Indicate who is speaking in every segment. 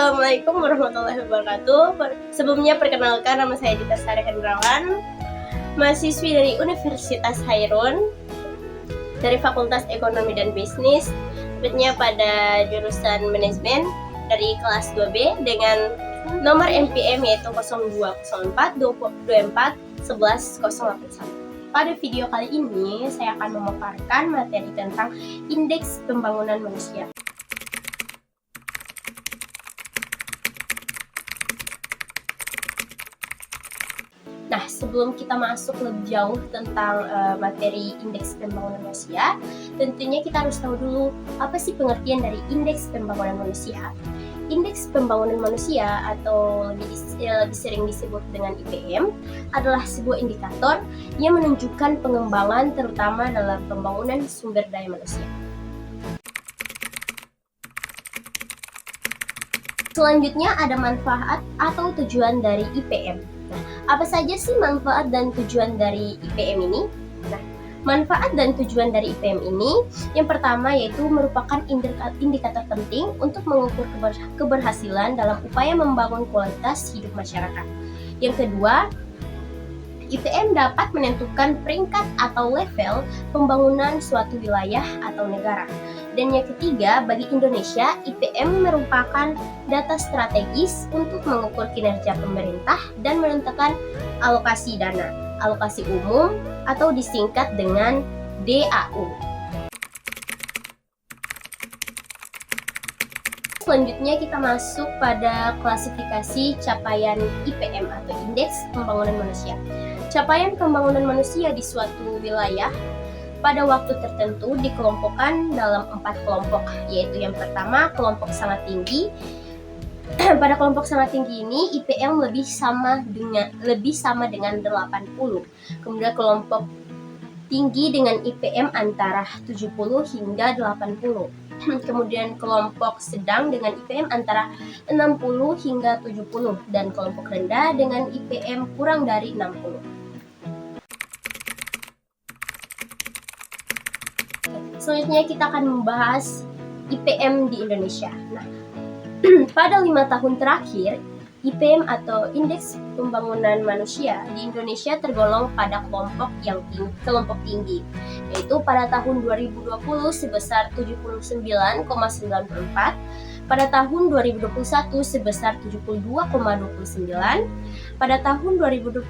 Speaker 1: Assalamualaikum warahmatullahi wabarakatuh. Sebelumnya perkenalkan, nama saya Dita Sari Hendrawan, mahasiswi dari Universitas Hairun dari Fakultas Ekonomi dan Bisnis, tepatnya pada jurusan manajemen dari kelas 2B dengan nomor NPM yaitu 0204 24 11 081. Pada video kali ini saya akan memaparkan materi tentang indeks pembangunan manusia. Nah, sebelum kita masuk lebih jauh tentang materi indeks pembangunan manusia, tentunya kita harus tahu dulu apa sih pengertian dari indeks pembangunan manusia. Indeks pembangunan manusia atau lebih sering disebut dengan IPM adalah sebuah indikator yang menunjukkan pengembangan terutama dalam pembangunan sumber daya manusia. Selanjutnya ada manfaat atau tujuan dari IPM. Nah, apa saja sih manfaat dan tujuan dari IPM ini? Nah, manfaat dan tujuan dari IPM ini yang pertama yaitu merupakan indikator penting untuk mengukur keberhasilan dalam upaya membangun kualitas hidup masyarakat. Yang kedua, IPM dapat menentukan peringkat atau level pembangunan suatu wilayah atau negara. Dan yang ketiga, bagi Indonesia, IPM merupakan data strategis untuk mengukur kinerja pemerintah dan menentukan alokasi dana, alokasi umum atau disingkat dengan DAU. Selanjutnya kita masuk pada klasifikasi capaian IPM atau Indeks Pembangunan Manusia. Capaian pembangunan manusia di suatu wilayah pada waktu tertentu dikelompokkan dalam 4 kelompok, yaitu yang pertama kelompok sangat tinggi. Pada kelompok sangat tinggi ini IPM lebih sama dengan 80. Kemudian kelompok tinggi dengan IPM antara 70 hingga 80. Kemudian kelompok sedang dengan IPM antara 60 hingga 70 dan kelompok rendah dengan IPM kurang dari 60. Selanjutnya kita akan membahas IPM di Indonesia. Nah, pada 5 tahun terakhir, IPM atau Indeks Pembangunan Manusia di Indonesia tergolong pada kelompok tinggi, yaitu pada tahun 2020 sebesar 79,94, pada tahun 2021 sebesar 72,29, pada tahun 2022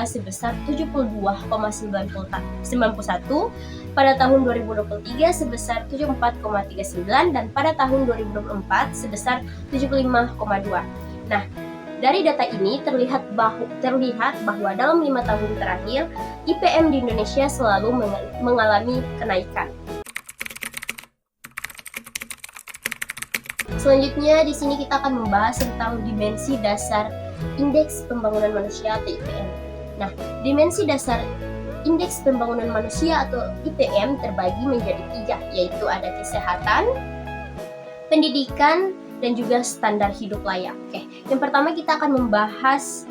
Speaker 1: sebesar 72,91, pada tahun 2023 sebesar 74,39, dan pada tahun 2024 sebesar 75,2. Nah, dari data ini terlihat bahwa dalam 5 tahun terakhir IPM di Indonesia selalu mengalami kenaikan. Selanjutnya di sini kita akan membahas tentang dimensi dasar Indeks Pembangunan Manusia atau IPM. Nah, dimensi dasar Indeks Pembangunan Manusia atau IPM terbagi menjadi 3, yaitu ada kesehatan, pendidikan, dan juga standar hidup layak. Oke, yang pertama kita akan membahas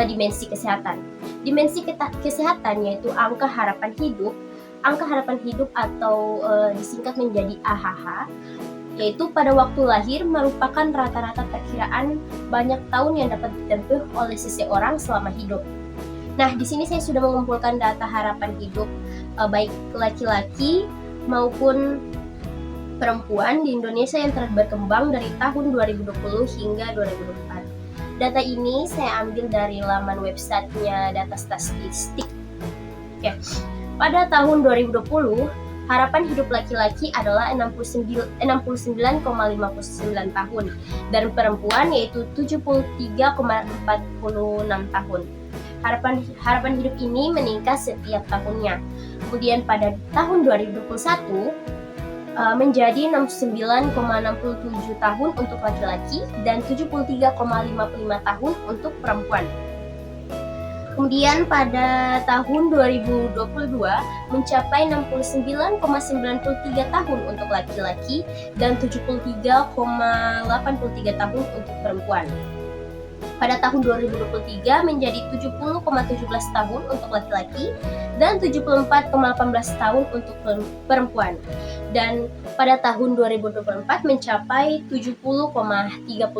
Speaker 1: dimensi kesehatan. Dimensi kesehatan yaitu angka harapan hidup. Angka harapan hidup atau disingkat menjadi AHH, yaitu pada waktu lahir merupakan rata-rata perkiraan banyak tahun yang dapat ditempuh oleh seseorang selama hidup. Nah, di sini saya sudah mengumpulkan data harapan hidup baik laki-laki maupun perempuan di Indonesia yang telah berkembang dari tahun 2020 hingga 2024. Data ini saya ambil dari laman websitenya Data Statistik. Oke. Pada tahun 2020, harapan hidup laki-laki adalah 69,59 tahun dan perempuan yaitu 73,46 tahun. Harapan hidup ini meningkat setiap tahunnya. Kemudian pada tahun 2021 menjadi 69,67 tahun untuk laki-laki dan 73,55 tahun untuk perempuan. Kemudian pada tahun 2022 mencapai 69,93 tahun untuk laki-laki dan 73,83 tahun untuk perempuan. pada tahun 2023 menjadi 70,17 tahun untuk laki-laki dan 74,18 tahun untuk perempuan. Dan pada tahun 2024 mencapai 70,32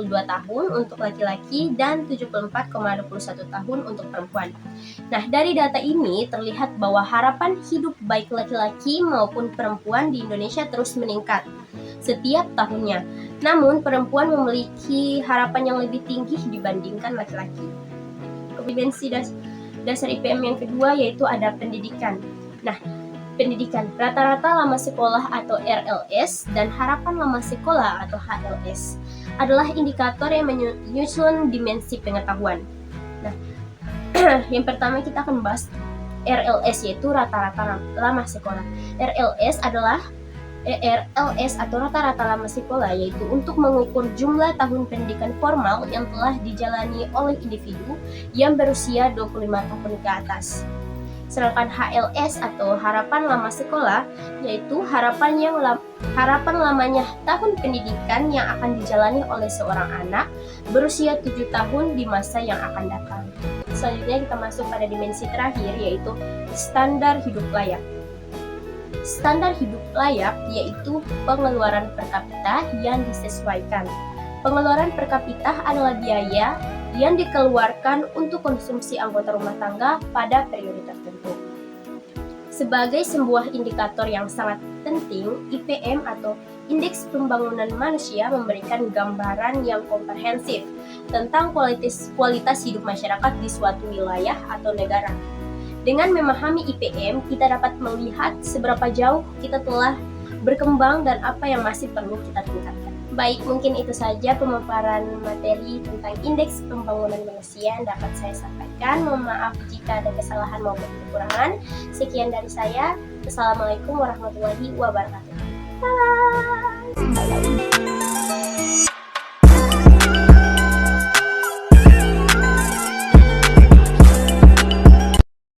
Speaker 1: tahun untuk laki-laki dan 74,21 tahun untuk perempuan. Nah, dari data ini terlihat bahwa harapan hidup baik laki-laki maupun perempuan di Indonesia terus meningkat setiap tahunnya. Namun, perempuan memiliki harapan yang lebih tinggi dibandingkan laki-laki. Kompetensi dasar IPM yang kedua yaitu ada pendidikan. Nah, pendidikan rata-rata lama sekolah atau RLS dan harapan lama sekolah atau HLS adalah indikator yang menyusun dimensi pengetahuan. Nah, yang pertama kita akan bahas RLS yaitu rata-rata lama sekolah. RLS atau rata-rata lama sekolah yaitu untuk mengukur jumlah tahun pendidikan formal yang telah dijalani oleh individu yang berusia 25 tahun ke atas. Sedangkan HLS atau harapan lama sekolah yaitu harapan lamanya tahun pendidikan yang akan dijalani oleh seorang anak berusia 7 tahun di masa yang akan datang. Selanjutnya kita masuk pada dimensi terakhir yaitu standar hidup layak. Standar hidup layak yaitu pengeluaran per kapita yang disesuaikan. Pengeluaran per kapita adalah biaya yang dikeluarkan untuk konsumsi anggota rumah tangga pada periode tertentu. Sebagai sebuah indikator yang sangat penting, IPM atau Indeks Pembangunan Manusia memberikan gambaran yang komprehensif tentang kualitas hidup masyarakat di suatu wilayah atau negara. Dengan memahami IPM, kita dapat melihat seberapa jauh kita telah berkembang dan apa yang masih perlu kita tingkatkan. Baik, mungkin itu saja pemaparan materi tentang Indeks Pembangunan Manusia yang dapat saya sampaikan. Mohon maaf jika ada kesalahan maupun kekurangan. Sekian dari saya. Assalamualaikum warahmatullahi wabarakatuh. Bye!